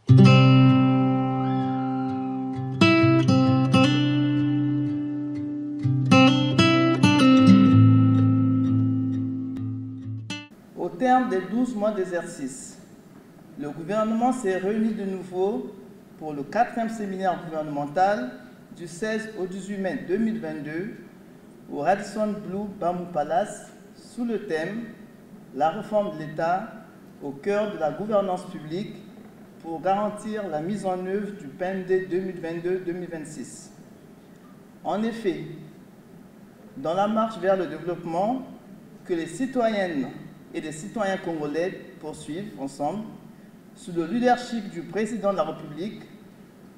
Au terme des 12 mois d'exercice, le gouvernement s'est réuni de nouveau pour le 4e séminaire gouvernemental du 16 au 18 mai 2022 au Radisson Blu Bamboo Palace sous le thème « La réforme de l'État au cœur de la gouvernance publique pour garantir la mise en œuvre du PND 2022-2026 ». En effet, dans la marche vers le développement que les citoyennes et les citoyens congolais poursuivent ensemble, sous le leadership du président de la République,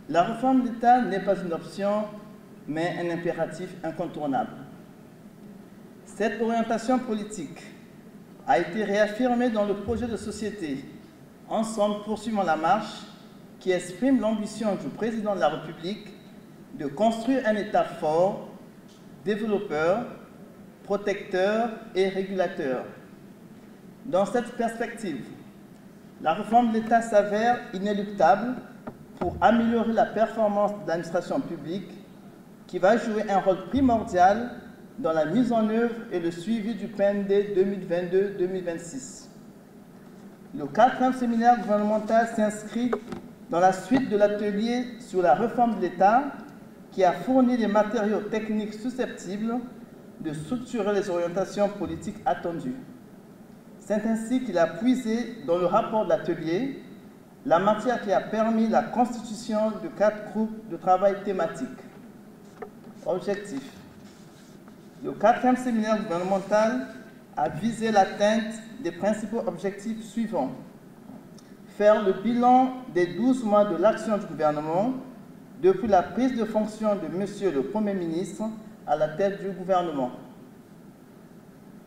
la réforme de l'État n'est pas une option, mais un impératif incontournable. Cette orientation politique a été réaffirmée dans le projet de société « Ensemble poursuivons la marche » qui exprime l'ambition du président de la République de construire un État fort, développeur, protecteur et régulateur. Dans cette perspective, la réforme de l'État s'avère inéluctable pour améliorer la performance de l'administration publique qui va jouer un rôle primordial dans la mise en œuvre et le suivi du PND 2022-2026. Le 4e séminaire gouvernemental s'inscrit dans la suite de l'atelier sur la réforme de l'État qui a fourni les matériaux techniques susceptibles de structurer les orientations politiques attendues. C'est ainsi qu'il a puisé dans le rapport de l'atelier la matière qui a permis la constitution de 4 groupes de travail thématiques. Objectif. Le 4e séminaire gouvernemental a visé l'atteinte des principaux objectifs suivants. Faire le bilan des 12 mois de l'action du gouvernement depuis la prise de fonction de Monsieur le Premier ministre à la tête du gouvernement.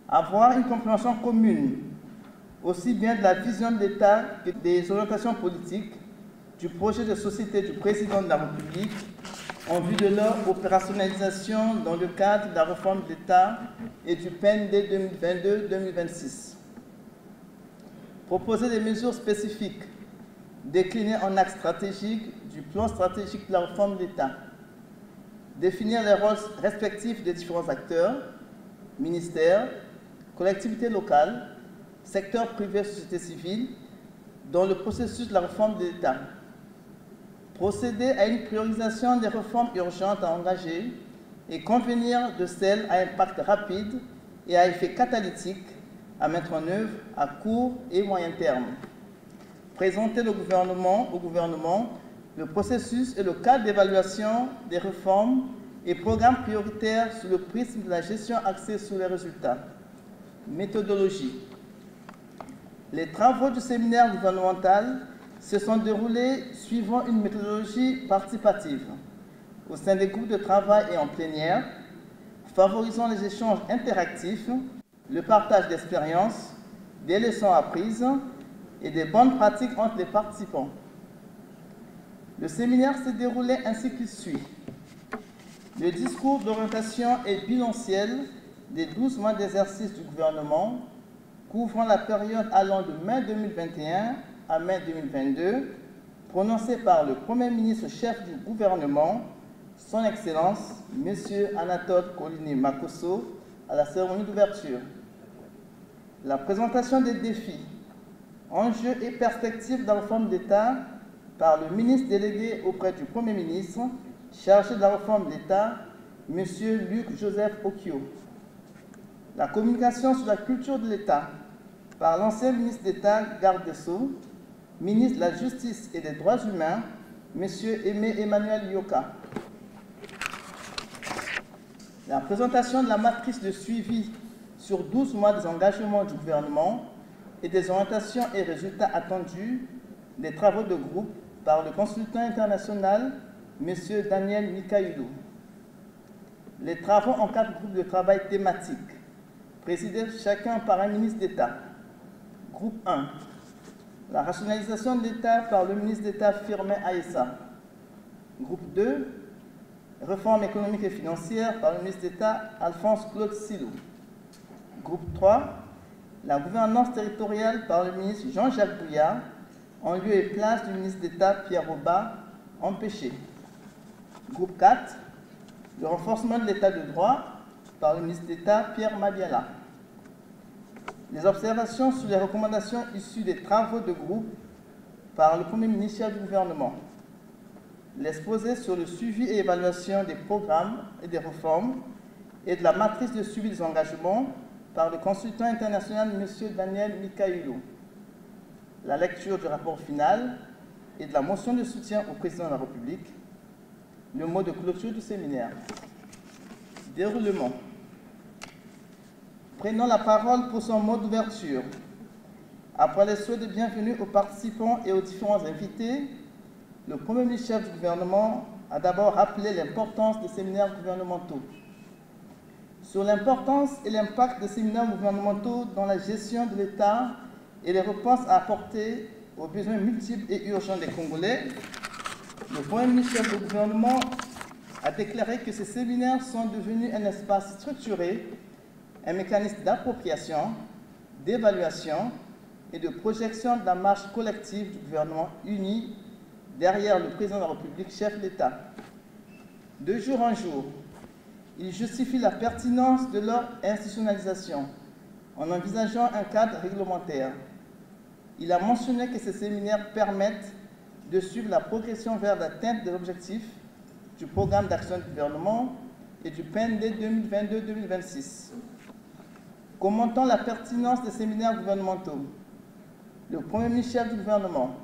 Avoir une compréhension commune aussi bien de la vision de l'État que des orientations politiques du projet de société du président de la République en vue de leur opérationnalisation dans le cadre de la réforme de l'État et du PND 2022-2026. Proposer des mesures spécifiques déclinées en axes stratégiques du plan stratégique de la réforme de l'État. Définir les rôles respectifs des différents acteurs, ministères, collectivités locales, secteur privé, société civile, dans le processus de la réforme de l'État. Procéder à une priorisation des réformes urgentes à engager et convenir de celles à impact rapide et à effet catalytique à mettre en œuvre à court et moyen terme. Présenter au gouvernement le processus et le cadre d'évaluation des réformes et programmes prioritaires sous le prisme de la gestion axée sur les résultats. Méthodologie. Les travaux du séminaire gouvernemental se sont déroulés suivant une méthodologie participative au sein des groupes de travail et en plénière, favorisant les échanges interactifs, le partage d'expériences, des leçons apprises et des bonnes pratiques entre les participants. Le séminaire s'est déroulé ainsi qu'il suit. Le discours d'orientation et bilanciel des 12 mois d'exercice du gouvernement, couvrant la période allant de mai 2021 à mai 2022, prononcé par le Premier ministre chef du gouvernement, Son Excellence, M. Anatole Colini Makosso, à la cérémonie d'ouverture. La présentation des défis, enjeux et perspectives de la réforme d'État par le ministre délégué auprès du Premier ministre, chargé de la réforme de l'État, M. Luc-Joseph Okio. La communication sur la culture de l'État par l'ancien ministre d'État, garde des Sceaux, ministre de la Justice et des Droits humains, M. Aimé Emmanuel Yoka. La présentation de la matrice de suivi sur 12 mois des engagements du gouvernement et des orientations et résultats attendus des travaux de groupe par le consultant international, M. Daniel Mikaïlou. Les travaux en 4 groupes de travail thématiques, présidés chacun par un ministre d'État. Groupe 1. La rationalisation de l'État par le ministre d'État Firmin Aïssa. Groupe 2. Réforme économique et financière par le ministre d'État Alphonse Claude Silou. Groupe 3. La gouvernance territoriale par le ministre Jean-Jacques Bouillard. en lieu et place du ministre d'État Pierre Oba, empêché. Groupe 4, le renforcement de l'État de droit par le ministre d'État Pierre Mabiala. Les observations sur les recommandations issues des travaux de groupe par le Premier ministre chef du gouvernement. L'exposé sur le suivi et évaluation des programmes et des réformes et de la matrice de suivi des engagements par le consultant international M. Daniel Mikaïlou. La lecture du rapport final et de la motion de soutien au président de la République. Le mot de clôture du séminaire. Déroulement. Prenons la parole pour son mot d'ouverture. Après les souhaits de bienvenue aux participants et aux différents invités, le Premier ministre chef du gouvernement a d'abord rappelé l'importance des séminaires gouvernementaux. Sur l'importance et l'impact des séminaires gouvernementaux dans la gestion de l'État et les réponses à apporter aux besoins multiples et urgents des Congolais, le Premier ministre chef du gouvernement a déclaré que ces séminaires sont devenus un espace structuré, un mécanisme d'appropriation, d'évaluation et de projection de la marche collective du gouvernement uni derrière le président de la République, chef d'État. De jour en jour, il justifie la pertinence de leur institutionnalisation en envisageant un cadre réglementaire. Il a mentionné que ces séminaires permettent de suivre la progression vers l'atteinte de l'objectif du programme d'action du gouvernement et du PND 2022-2026. Commentant la pertinence des séminaires gouvernementaux, le Premier ministre chef du gouvernement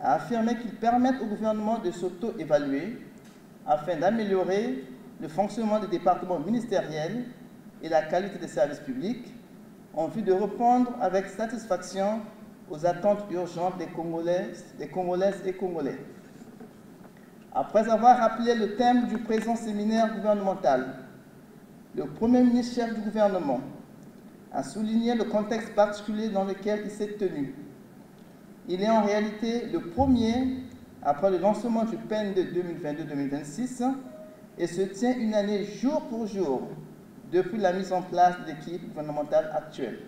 a affirmé qu'ils permettent au gouvernement de s'auto-évaluer afin d'améliorer le fonctionnement des départements ministériels et la qualité des services publics en vue de répondre avec satisfaction aux attentes urgentes des Congolaises et Congolais. Après avoir rappelé le thème du présent séminaire gouvernemental, le Premier ministre chef du gouvernement a souligné le contexte particulier dans lequel il s'est tenu. Il est en réalité le premier après le lancement du PND 2022-2026 et se tient une année jour pour jour depuis la mise en place de l'équipe gouvernementale actuelle.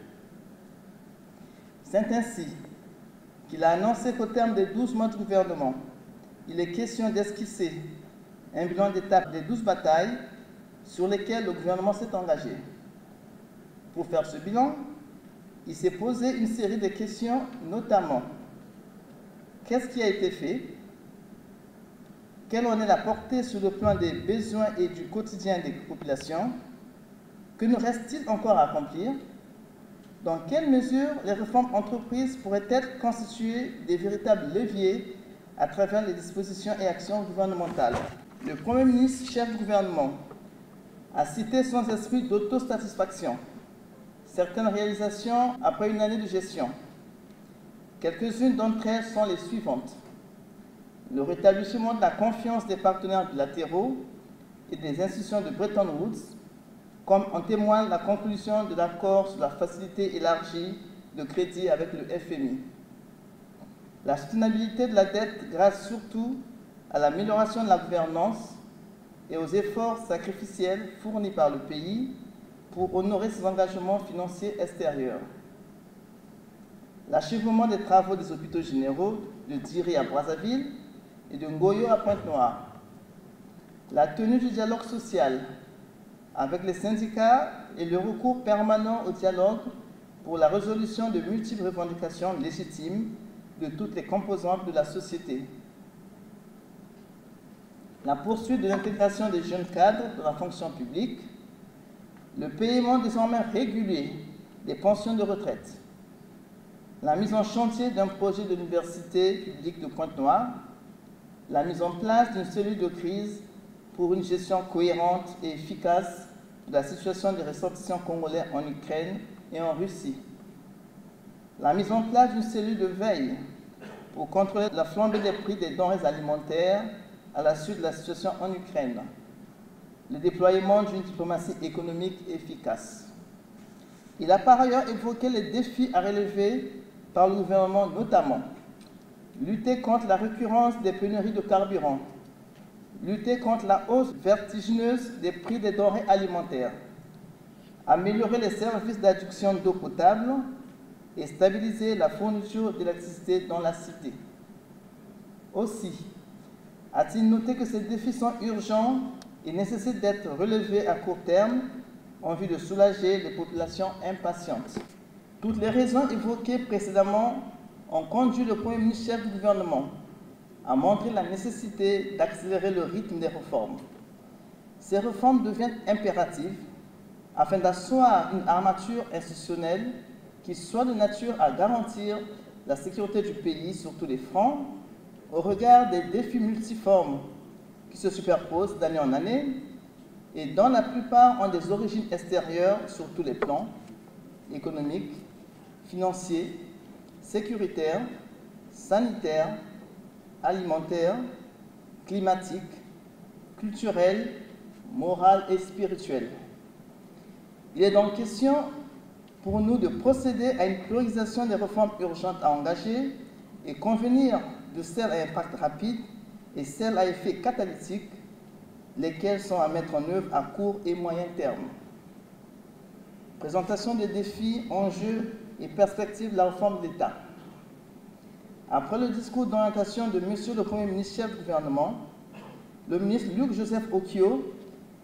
C'est ainsi qu'il a annoncé qu'au terme des 12 mois de gouvernement, il est question d'esquisser un bilan d'étape des 12 batailles sur lesquelles le gouvernement s'est engagé. Pour faire ce bilan, il s'est posé une série de questions, notamment qu'est-ce qui a été fait? Quelle en est la portée sur le plan des besoins et du quotidien des populations? Que nous reste-t-il encore à accomplir? Dans quelle mesure les réformes entreprises pourraient être constituées des véritables leviers à travers les dispositions et actions gouvernementales? Le Premier ministre, chef du gouvernement, a cité sans esprit d'autosatisfaction certaines réalisations après une année de gestion. Quelques-unes d'entre elles sont les suivantes. Le rétablissement de la confiance des partenaires bilatéraux et des institutions de Bretton Woods, comme en témoigne la conclusion de l'accord sur la facilité élargie de crédit avec le FMI. La soutenabilité de la dette grâce surtout à l'amélioration de la gouvernance et aux efforts sacrificiels fournis par le pays pour honorer ses engagements financiers extérieurs. L'achèvement des travaux des hôpitaux généraux de Diri à Brazzaville et de Ngoyo à Pointe-Noire. La tenue du dialogue social avec les syndicats et le recours permanent au dialogue pour la résolution de multiples revendications légitimes de toutes les composantes de la société. La poursuite de l'intégration des jeunes cadres de la fonction publique, le paiement désormais régulier des pensions de retraite, la mise en chantier d'un projet de l'université publique de Pointe-Noire, la mise en place d'une cellule de crise pour une gestion cohérente et efficace de la situation des ressortissants congolais en Ukraine et en Russie, la mise en place d'une cellule de veille pour contrôler la flambée des prix des denrées alimentaires à la suite de la situation en Ukraine, le déploiement d'une diplomatie économique efficace. Il a par ailleurs évoqué les défis à relever par le gouvernement, notamment lutter contre la récurrence des pénuries de carburant, lutter contre la hausse vertigineuse des prix des denrées alimentaires, améliorer les services d'adduction d'eau potable et stabiliser la fourniture d'électricité dans la cité. Aussi, a-t-il noté que ces défis sont urgents et nécessitent d'être relevés à court terme en vue de soulager les populations impatientes. Toutes les raisons évoquées précédemment ont conduit le Premier ministre chef du gouvernement à montrer la nécessité d'accélérer le rythme des réformes. Ces réformes deviennent impératives afin d'asseoir une armature institutionnelle qui soit de nature à garantir la sécurité du pays sur tous les fronts, au regard des défis multiformes qui se superposent d'année en année et dont la plupart ont des origines extérieures sur tous les plans, économiques, financiers, sécuritaires, sanitaires, alimentaires, climatiques, culturels, morales et spirituels. Il est donc question pour nous de procéder à une priorisation des réformes urgentes à engager et convenir de celles à impact rapide et celles à effet catalytique, lesquelles sont à mettre en œuvre à court et moyen terme. Présentation des défis, enjeux et perspectives de la réforme de l'État. Après le discours d'orientation de M. le Premier ministre chef du gouvernement, le ministre Luc Joseph Okio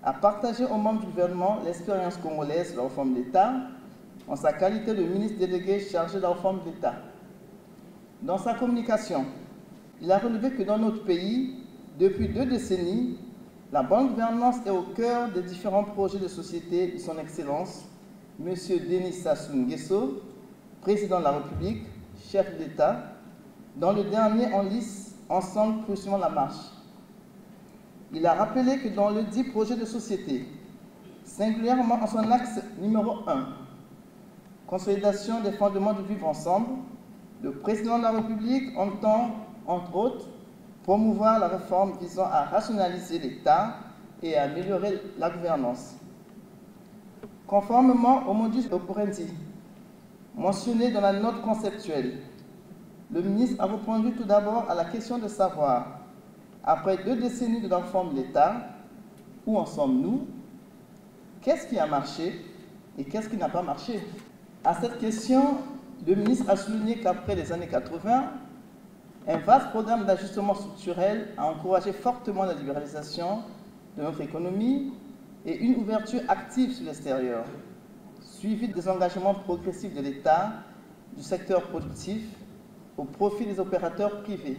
a partagé aux membres du gouvernement l'expérience congolaise de la réforme de l'État en sa qualité de ministre délégué chargé de la réforme de l'État. Dans sa communication, il a relevé que dans notre pays, depuis 2 décennies, la bonne gouvernance est au cœur des différents projets de société de son Excellence, M. Denis Sassou Nguesso, président de la République, chef de l'État, dont le dernier en lice, Ensemble poursuivons la marche. Il a rappelé que dans le dit projet de société, singulièrement en son axe numéro 1, consolidation des fondements du vivre ensemble, le président de la République entend, entre autres, promouvoir la réforme visant à rationaliser l'État et à améliorer la gouvernance. Conformément au modus operandi mentionné dans la note conceptuelle, le ministre a répondu tout d'abord à la question de savoir, après 2 décennies de la réforme de l'État, où en sommes-nous? Qu'est-ce qui a marché et qu'est-ce qui n'a pas marché? À cette question, le ministre a souligné qu'après les années 80, un vaste programme d'ajustement structurel a encouragé fortement la libéralisation de notre économie et une ouverture active sur l'extérieur, suivie des engagements progressifs de l'État, du secteur productif, au profit des opérateurs privés.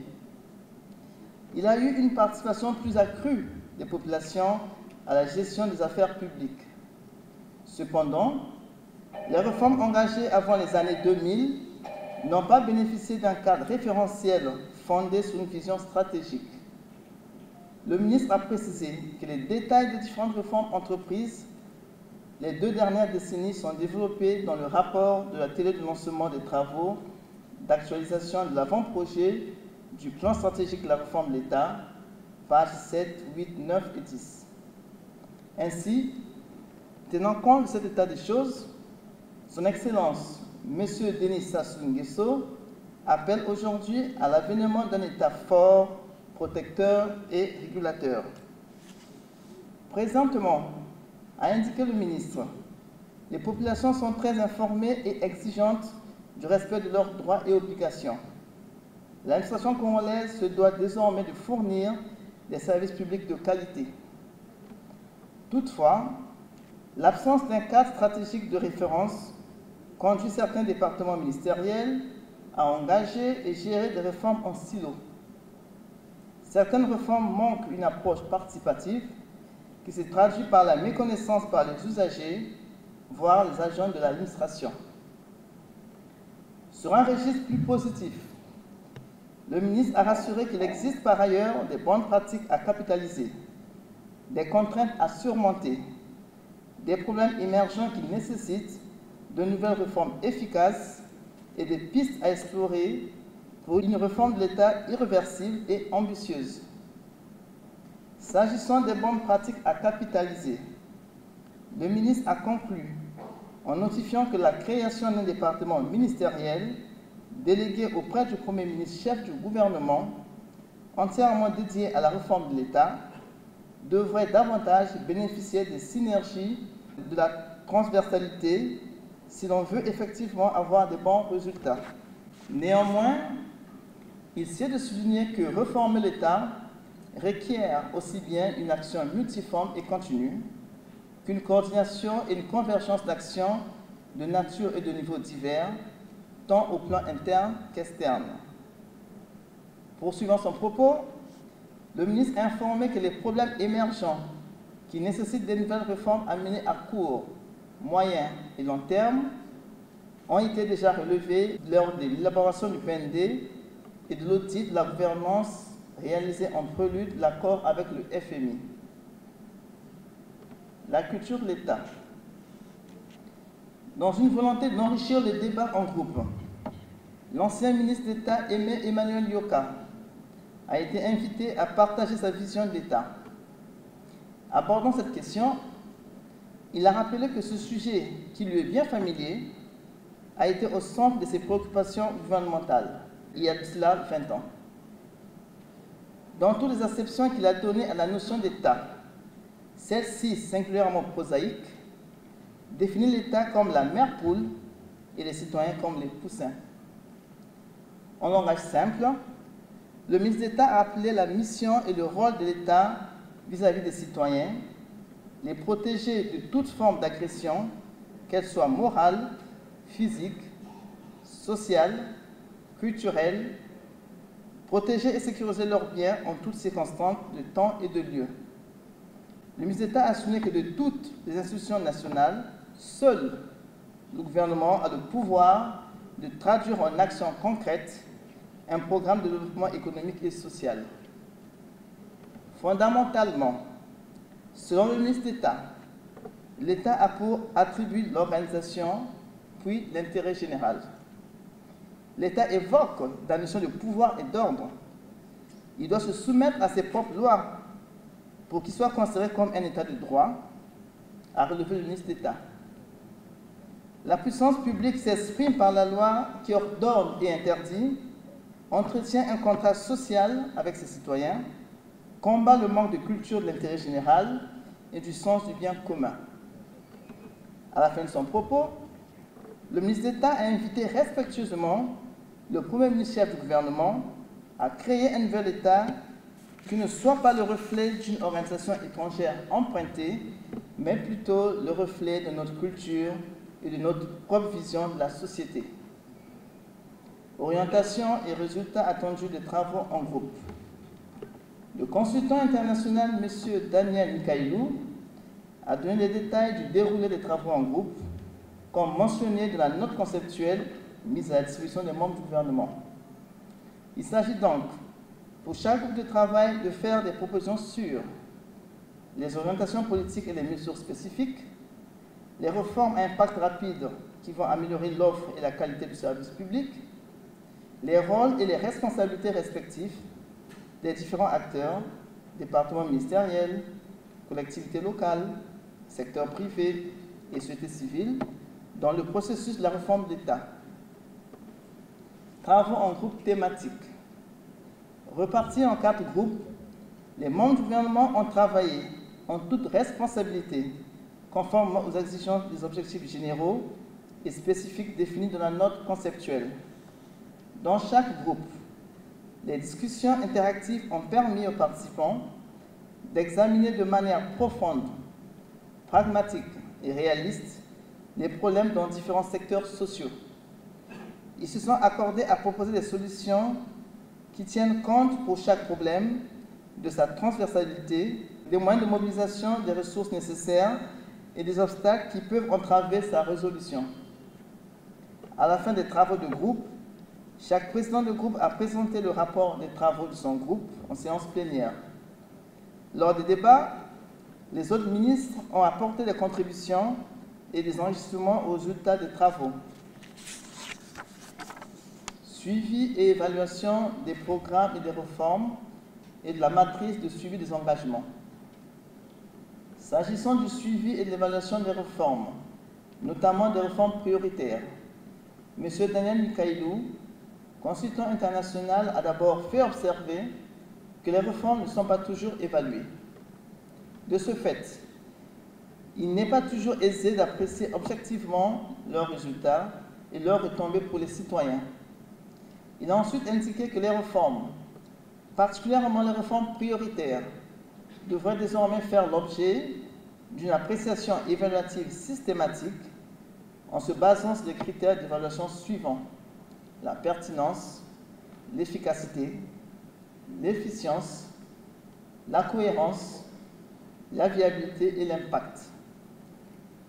Il a eu une participation plus accrue des populations à la gestion des affaires publiques. Cependant, les réformes engagées avant les années 2000 n'ont pas bénéficié d'un cadre référentiel fondé sur une vision stratégique. Le ministre a précisé que les détails des différentes réformes entreprises les 2 dernières décennies sont développés dans le rapport de la télé de lancement des travaux d'actualisation de l'avant-projet du plan stratégique de la réforme de l'État, pages 7, 8, 9 et 10. Ainsi, tenant compte de cet état des choses, Son Excellence, M. Denis Sassou Nguesso, appelle aujourd'hui à l'avènement d'un État fort, protecteur et régulateur. Présentement, a indiqué le ministre, les populations sont très informées et exigeantes du respect de leurs droits et obligations. L'administration congolaise se doit désormais de fournir des services publics de qualité. Toutefois, l'absence d'un cadre stratégique de référence conduit certains départements ministériels à engager et gérer des réformes en silo. Certaines réformes manquent une approche participative qui se traduit par la méconnaissance par les usagers, voire les agents de l'administration. Sur un registre plus positif, le ministre a rassuré qu'il existe par ailleurs des bonnes pratiques à capitaliser, des contraintes à surmonter, des problèmes émergents qui nécessitent de nouvelles réformes efficaces et des pistes à explorer pour une réforme de l'État irréversible et ambitieuse. S'agissant des bonnes pratiques à capitaliser, le ministre a conclu en notifiant que la création d'un département ministériel délégué auprès du Premier ministre chef du gouvernement, entièrement dédié à la réforme de l'État, devrait davantage bénéficier des synergies, de la transversalité si l'on veut effectivement avoir de bons résultats. Néanmoins, il sied de souligner que réformer l'État requiert aussi bien une action multiforme et continue qu'une coordination et une convergence d'actions de nature et de niveaux divers, tant au plan interne qu'externe. Poursuivant son propos, le ministre a informé que les problèmes émergents qui nécessitent des nouvelles réformes à mener à court, moyen et long terme ont été déjà relevés lors de l'élaboration du PND et de l'audit de la gouvernance réalisé en prélude de l'accord avec le FMI. La culture de l'État. Dans une volonté d'enrichir le débat en groupe, l'ancien ministre d'État Aimé Emmanuel Yoka a été invité à partager sa vision de l'État. Abordant cette question, il a rappelé que ce sujet, qui lui est bien familier, a été au centre de ses préoccupations gouvernementales, il y a de cela 20 ans. Dans toutes les acceptions qu'il a données à la notion d'État, celle-ci singulièrement prosaïque, définit l'État comme la mère poule et les citoyens comme les poussins. En langage simple, le ministre d'État a appelé la mission et le rôle de l'État vis-à-vis des citoyens, les protéger de toute forme d'agression, qu'elle soit morale, physique, sociale, culturelle, protéger et sécuriser leurs biens en toutes circonstances de temps et de lieu. Le ministre d'État a souligné que de toutes les institutions nationales, seul le gouvernement a le pouvoir de traduire en actions concrètes un programme de développement économique et social. Fondamentalement, selon le ministre d'État, l'État a pour attribut l'organisation, puis l'intérêt général. L'État évoque la notion de pouvoir et d'ordre. Il doit se soumettre à ses propres lois pour qu'il soit considéré comme un État de droit, a relevé le ministre d'État. La puissance publique s'exprime par la loi qui ordonne et interdit, entretient un contrat social avec ses citoyens, combat le manque de culture de l'intérêt général et du sens du bien commun. À la fin de son propos, le ministre d'État a invité respectueusement le Premier ministre chef du gouvernement à créer un nouvel État qui ne soit pas le reflet d'une organisation étrangère empruntée, mais plutôt le reflet de notre culture et de notre propre vision de la société. Orientation et résultats attendus des travaux en groupe. Le consultant international, M. Daniel Nkailou, a donné les détails du déroulé des travaux en groupe, comme mentionné de la note conceptuelle mise à la disposition des membres du gouvernement. Il s'agit donc, pour chaque groupe de travail, de faire des propositions sur les orientations politiques et les mesures spécifiques, les réformes à impact rapide qui vont améliorer l'offre et la qualité du service public, les rôles et les responsabilités respectifs des différents acteurs, départements ministériels, collectivités locales, secteur privé et société civile, dans le processus de la réforme de l'État. Travaux en groupe thématiques. Repartis en 4 groupes, les membres du gouvernement ont travaillé en toute responsabilité, conformément aux exigences des objectifs généraux et spécifiques définis dans la note conceptuelle. Dans chaque groupe, les discussions interactives ont permis aux participants d'examiner de manière profonde, pragmatique et réaliste les problèmes dans différents secteurs sociaux. Ils se sont accordés à proposer des solutions qui tiennent compte pour chaque problème de sa transversalité, des moyens de mobilisation des ressources nécessaires et des obstacles qui peuvent entraver sa résolution. À la fin des travaux de groupe, chaque président de groupe a présenté le rapport des travaux de son groupe en séance plénière. Lors des débats, les autres ministres ont apporté des contributions et des enregistrements aux résultats des travaux. Suivi et évaluation des programmes et des réformes et de la matrice de suivi des engagements. S'agissant du suivi et de l'évaluation des réformes, notamment des réformes prioritaires, M. Daniel Nkailou, consultant international, a d'abord fait observer que les réformes ne sont pas toujours évaluées. De ce fait, il a proposé de renforcer les il n'est pas toujours aisé d'apprécier objectivement leurs résultats et leurs retombées pour les citoyens. Il a ensuite indiqué que les réformes, particulièrement les réformes prioritaires, devraient désormais faire l'objet d'une appréciation évaluative systématique en se basant sur les critères d'évaluation suivants: la pertinence, l'efficacité, l'efficience, la cohérence, la viabilité et l'impact.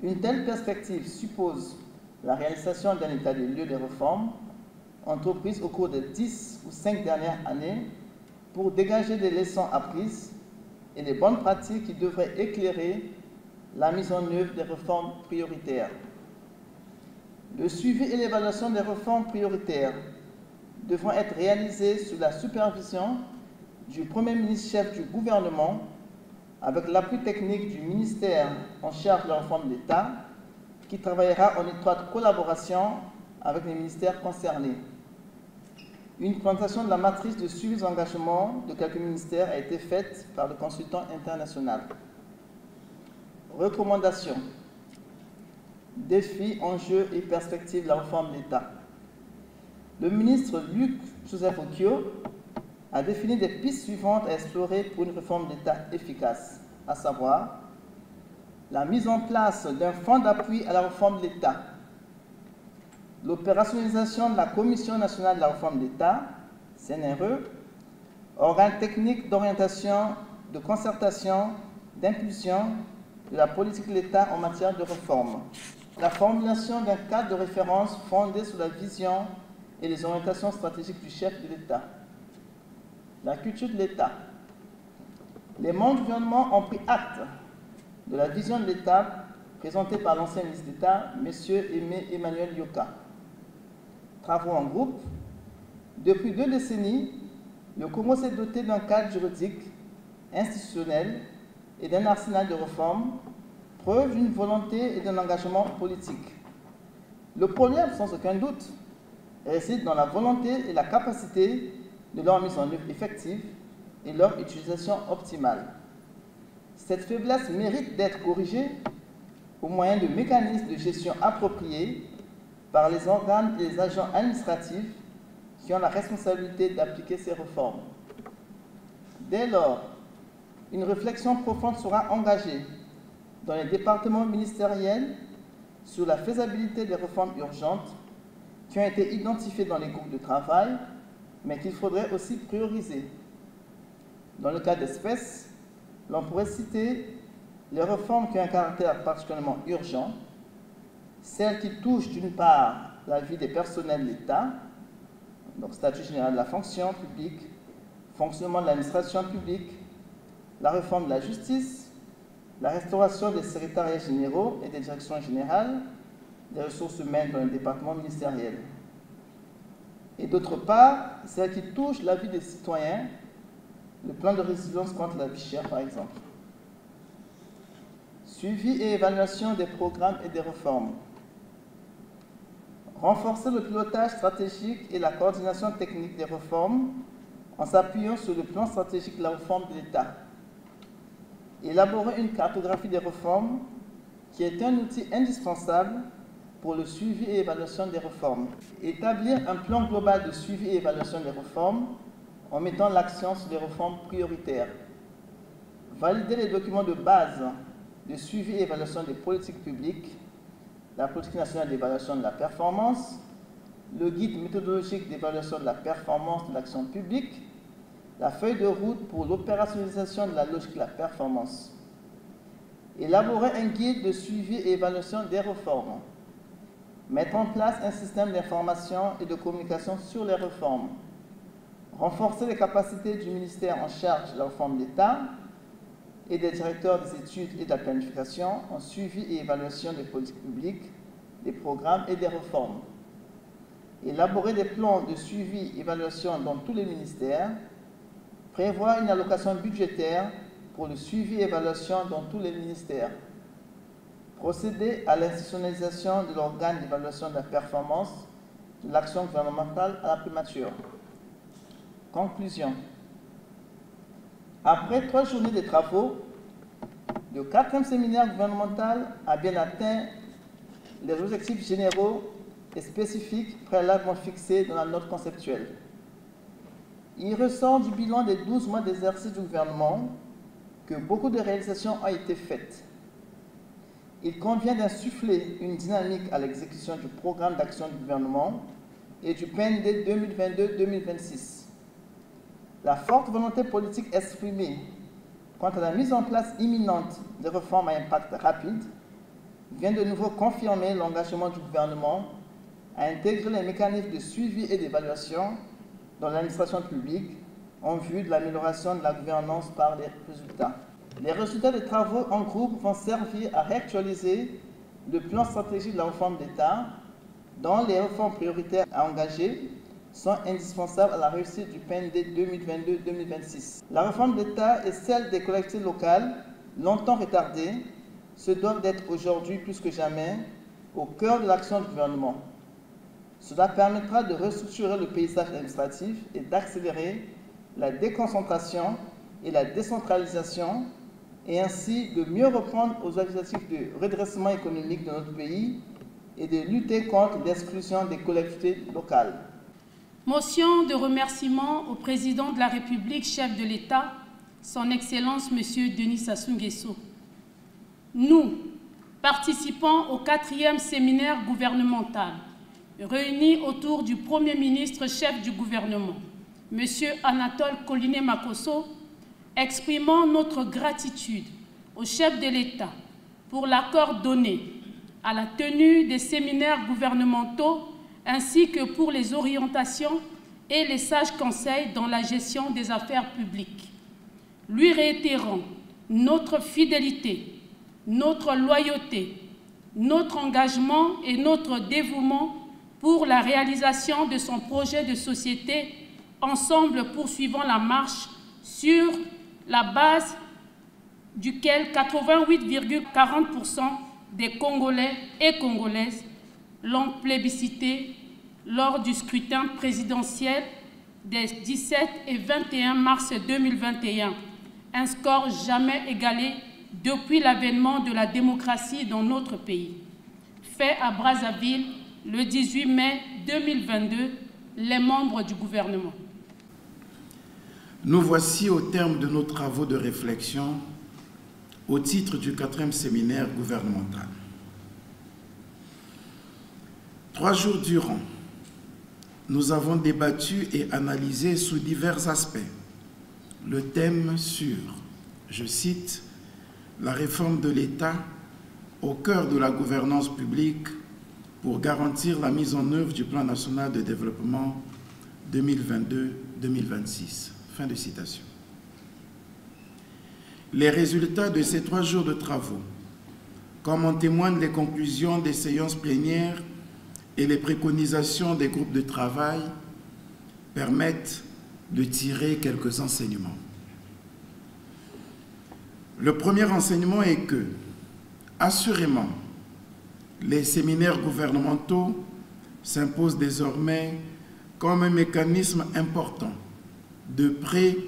Une telle perspective suppose la réalisation d'un état des lieux des réformes entreprises au cours des 10 ou 5 dernières années pour dégager des leçons apprises et les bonnes pratiques qui devraient éclairer la mise en œuvre des réformes prioritaires. Le suivi et l'évaluation des réformes prioritaires devront être réalisés sous la supervision du Premier ministre-chef du gouvernement, avec l'appui technique du ministère en charge de la réforme de l'État, qui travaillera en étroite collaboration avec les ministères concernés. Une présentation de la matrice de suivi des engagements de quelques ministères a été faite par le consultant international. Recommandations. Défis, enjeux et perspectives de la réforme de l'État. Le ministre Luc Joseph Okio a défini des pistes suivantes à explorer pour une réforme d'État efficace, à savoir la mise en place d'un fonds d'appui à la réforme de l'État, l'opérationnalisation de la Commission nationale de la réforme de l'État, CNRE, organe technique d'orientation, de concertation, d'impulsion de la politique de l'État en matière de réforme, la formulation d'un cadre de référence fondé sur la vision et les orientations stratégiques du chef de l'État, la culture de l'État. Les membres du gouvernement ont pris acte de la vision de l'État présentée par l'ancien ministre d'État, M. Aimé Emmanuel Yoka. Travaux en groupe. Depuis 2 décennies, le Congo s'est doté d'un cadre juridique, institutionnel et d'un arsenal de réformes, preuve d'une volonté et d'un engagement politique. Le problème, sans aucun doute, réside dans la volonté et la capacité de leur mise en œuvre effective et leur utilisation optimale. Cette faiblesse mérite d'être corrigée au moyen de mécanismes de gestion appropriés par les organes et les agents administratifs qui ont la responsabilité d'appliquer ces réformes. Dès lors, une réflexion profonde sera engagée dans les départements ministériels sur la faisabilité des réformes urgentes qui ont été identifiées dans les groupes de travail, mais qu'il faudrait aussi prioriser. Dans le cas d'espèce, l'on pourrait citer les réformes qui ont un caractère particulièrement urgent, celles qui touchent d'une part la vie des personnels de l'État, donc statut général de la fonction publique, fonctionnement de l'administration publique, la réforme de la justice, la restauration des secrétariats généraux et des directions générales, des ressources humaines dans les départements ministériels. Et d'autre part, celles qui touchent la vie des citoyens, le plan de résilience contre la vie chère par exemple. Suivi et évaluation des programmes et des réformes. Renforcer le pilotage stratégique et la coordination technique des réformes en s'appuyant sur le plan stratégique de la réforme de l'État. Élaborer une cartographie des réformes qui est un outil indispensable pour le suivi et évaluation des réformes. Établir un plan global de suivi et évaluation des réformes en mettant l'accent sur les réformes prioritaires. Valider les documents de base de suivi et évaluation des politiques publiques, la politique nationale d'évaluation de la performance, le guide méthodologique d'évaluation de la performance de l'action publique, la feuille de route pour l'opérationnalisation de la logique de la performance. Élaborer un guide de suivi et évaluation des réformes. Mettre en place un système d'information et de communication sur les réformes. Renforcer les capacités du ministère en charge de la réforme d'État et des directeurs des études et de la planification en suivi et évaluation des politiques publiques, des programmes et des réformes. Élaborer des plans de suivi et évaluation dans tous les ministères. Prévoir une allocation budgétaire pour le suivi et évaluation dans tous les ministères. Procéder à l'institutionnalisation de l'organe d'évaluation de la performance de l'action gouvernementale à la primature. Conclusion. Après 3 journées de travaux, Le 4e séminaire gouvernemental a bien atteint les objectifs généraux et spécifiques préalablement fixés dans la note conceptuelle. Il ressort du bilan des 12 mois d'exercice du gouvernement que beaucoup de réalisations ont été faites. Il convient d'insuffler une dynamique à l'exécution du programme d'action du gouvernement et du PND 2022-2026. La forte volonté politique exprimée quant à la mise en place imminente de réformes à impact rapide vient de nouveau confirmer l'engagement du gouvernement à intégrer les mécanismes de suivi et d'évaluation dans l'administration publique en vue de l'amélioration de la gouvernance par les résultats. Les résultats des travaux en groupe vont servir à réactualiser le plan stratégique de la réforme d'État, dont les réformes prioritaires à engager sont indispensables à la réussite du PND 2022-2026. La réforme d'État et celle des collectivités locales, longtemps retardées, se doivent d'être aujourd'hui plus que jamais au cœur de l'action du gouvernement. Cela permettra de restructurer le paysage administratif et d'accélérer la déconcentration et la décentralisation et ainsi de mieux répondre aux objectifs de redressement économique de notre pays et de lutter contre l'exclusion des collectivités locales. Motion de remerciement au Président de la République, chef de l'État, Son Excellence M. Denis Sassou Nguesso. Nous, participants au 4e séminaire gouvernemental, réunis autour du Premier ministre chef du gouvernement, M. Anatole Collinet-Makosso, exprimons notre gratitude au chef de l'État pour l'accord donné à la tenue des séminaires gouvernementaux ainsi que pour les orientations et les sages conseils dans la gestion des affaires publiques. Lui réitérons notre fidélité, notre loyauté, notre engagement et notre dévouement pour la réalisation de son projet de société, ensemble poursuivant la marche sur la base duquel 88,40% des Congolais et Congolaises l'ont plébiscité lors du scrutin présidentiel des 17 et 21 mars 2021, un score jamais égalé depuis l'avènement de la démocratie dans notre pays. Fait à Brazzaville le 18 mai 2022, les membres du gouvernement. Nous voici au terme de nos travaux de réflexion au titre du 4e séminaire gouvernemental. 3 jours durant, nous avons débattu et analysé sous divers aspects le thème sur, je cite, la réforme de l'État au cœur de la gouvernance publique pour garantir la mise en œuvre du plan national de développement 2022-2026. Fin de citation. Les résultats de ces 3 jours de travaux, comme en témoignent les conclusions des séances plénières et les préconisations des groupes de travail, permettent de tirer quelques enseignements. Le premier enseignement est que, assurément, les séminaires gouvernementaux s'imposent désormais comme un mécanisme important de pré-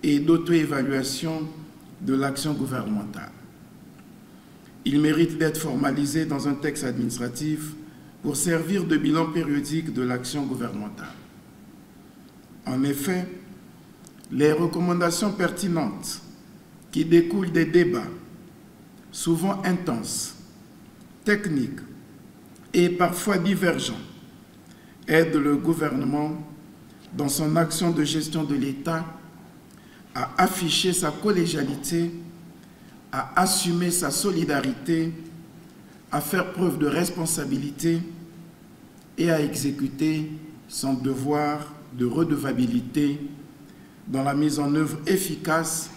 et d'auto-évaluation de l'action gouvernementale. Ils méritent d'être formalisés dans un texte administratif pour servir de bilan périodique de l'action gouvernementale. En effet, les recommandations pertinentes qui découlent des débats, souvent intenses, techniques et parfois divergents, aident le gouvernement dans son action de gestion de l'État à afficher sa collégialité, à assumer sa solidarité, à faire preuve de responsabilité et à exécuter son devoir de redevabilité dans la mise en œuvre efficace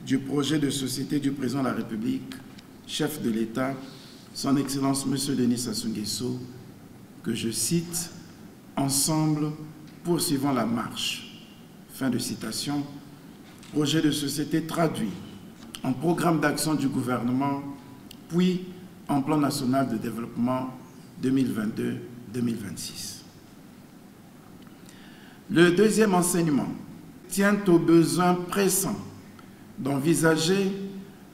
du projet de société du président de la République, chef de l'État, son Excellence M. Denis Sassou Nguesso, que je cite, « Ensemble, poursuivant la marche ». Fin de citation. Projet de société traduit en programme d'action du gouvernement, puis en plan national de développement 2022-2026. Le deuxième enseignement tient au besoin pressant d'envisager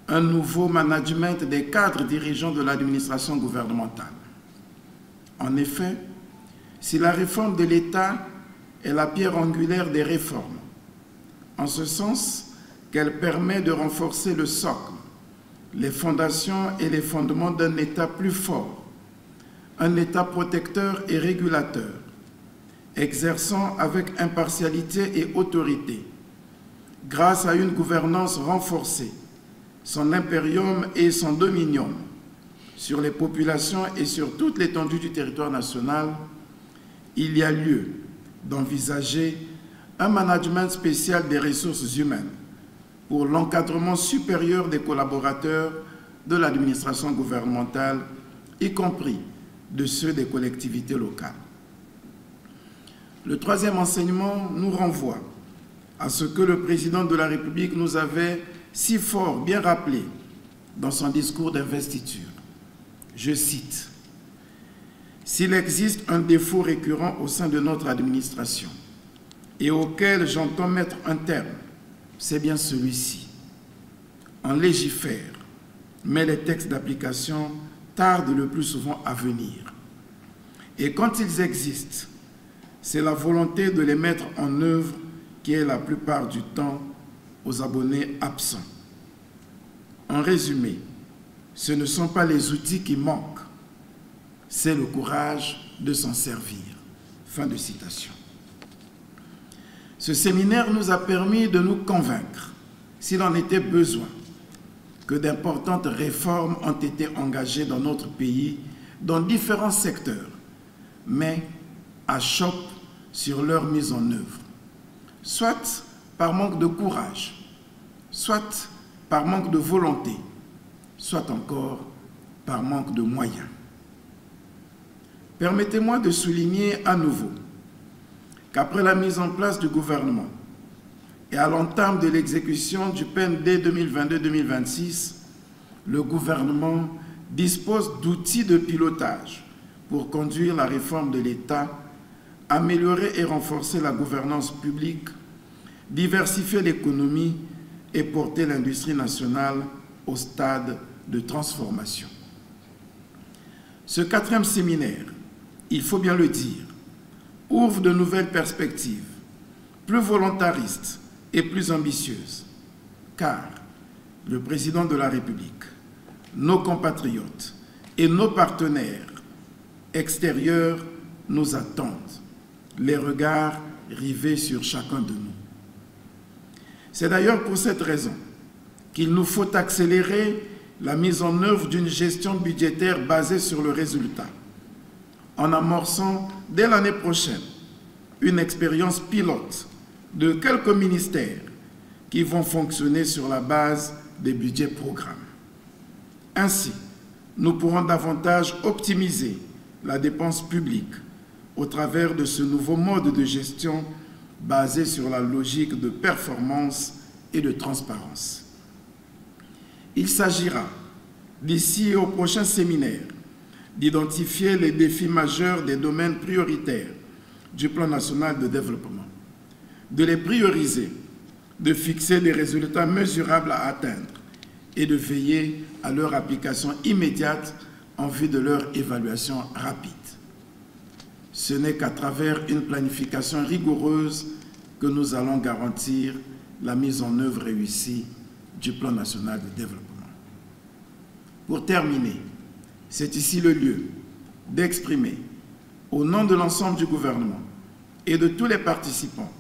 un nouveau management des cadres dirigeants de l'administration gouvernementale. En effet, si la réforme de l'État est la pierre angulaire des réformes, en ce sens qu'elle permet de renforcer le socle, les fondations et les fondements d'un État plus fort, un État protecteur et régulateur, exerçant avec impartialité et autorité, grâce à une gouvernance renforcée, son impérium et son dominium sur les populations et sur toute l'étendue du territoire national, il y a lieu d'envisager un management spécial des ressources humaines pour l'encadrement supérieur des collaborateurs de l'administration gouvernementale, y compris de ceux des collectivités locales. Le troisième enseignement nous renvoie à ce que le président de la République nous avait si fort bien rappelé dans son discours d'investiture. Je cite, « S'il existe un défaut récurrent au sein de notre administration et auquel j'entends mettre un terme, c'est bien celui-ci. On légifère, mais les textes d'application tardent le plus souvent à venir. Et quand ils existent, c'est la volonté de les mettre en œuvre qui est la plupart du temps aux abonnés absents. En résumé, ce ne sont pas les outils qui manquent, c'est le courage de s'en servir. » Fin de citation. Ce séminaire nous a permis de nous convaincre, s'il en était besoin, que d'importantes réformes ont été engagées dans notre pays dans différents secteurs, mais achoppent sur leur mise en œuvre, soit par manque de courage, soit par manque de volonté, soit encore par manque de moyens. Permettez-moi de souligner à nouveau qu'après la mise en place du gouvernement et à l'entame de l'exécution du PND 2022-2026, le gouvernement dispose d'outils de pilotage pour conduire la réforme de l'État, améliorer et renforcer la gouvernance publique, diversifier l'économie et porter l'industrie nationale au stade de transformation. Ce quatrième séminaire, il faut bien le dire, ouvre de nouvelles perspectives, plus volontaristes et plus ambitieuses, car le président de la République, nos compatriotes et nos partenaires extérieurs nous attendent, les regards rivés sur chacun de nous. C'est d'ailleurs pour cette raison qu'il nous faut accélérer la mise en œuvre d'une gestion budgétaire basée sur le résultat, en amorçant dès l'année prochaine une expérience pilote de quelques ministères qui vont fonctionner sur la base des budgets programmes. Ainsi, nous pourrons davantage optimiser la dépense publique au travers de ce nouveau mode de gestion basé sur la logique de performance et de transparence. Il s'agira, d'ici au prochain séminaire, d'identifier les défis majeurs des domaines prioritaires du Plan national de développement, de les prioriser, de fixer des résultats mesurables à atteindre et de veiller à leur application immédiate en vue de leur évaluation rapide. Ce n'est qu'à travers une planification rigoureuse que nous allons garantir la mise en œuvre réussie du Plan national de développement. Pour terminer, c'est ici le lieu d'exprimer, au nom de l'ensemble du gouvernement et de tous les participants,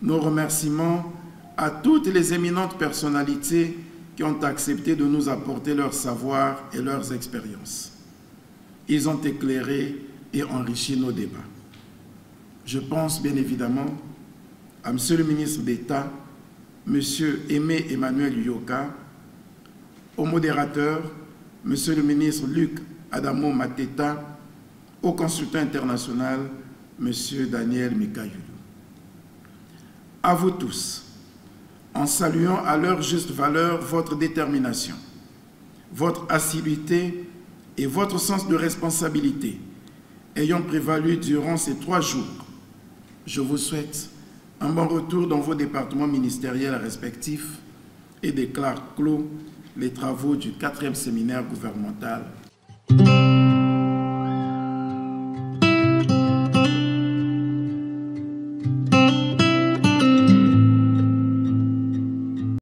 nos remerciements à toutes les éminentes personnalités qui ont accepté de nous apporter leur savoir et leurs expériences. Ils ont éclairé et enrichi nos débats. Je pense bien évidemment à M. le ministre d'État, M. Aimé Emmanuel Uyoka, au modérateur, M. le ministre Luc Adamo Mateta, au consultant international, M. Daniel Mikayulu. À vous tous, en saluant à leur juste valeur votre détermination, votre assiduité et votre sens de responsabilité ayant prévalu durant ces 3 jours, je vous souhaite un bon retour dans vos départements ministériels respectifs et déclare clos les travaux du 4e séminaire gouvernemental.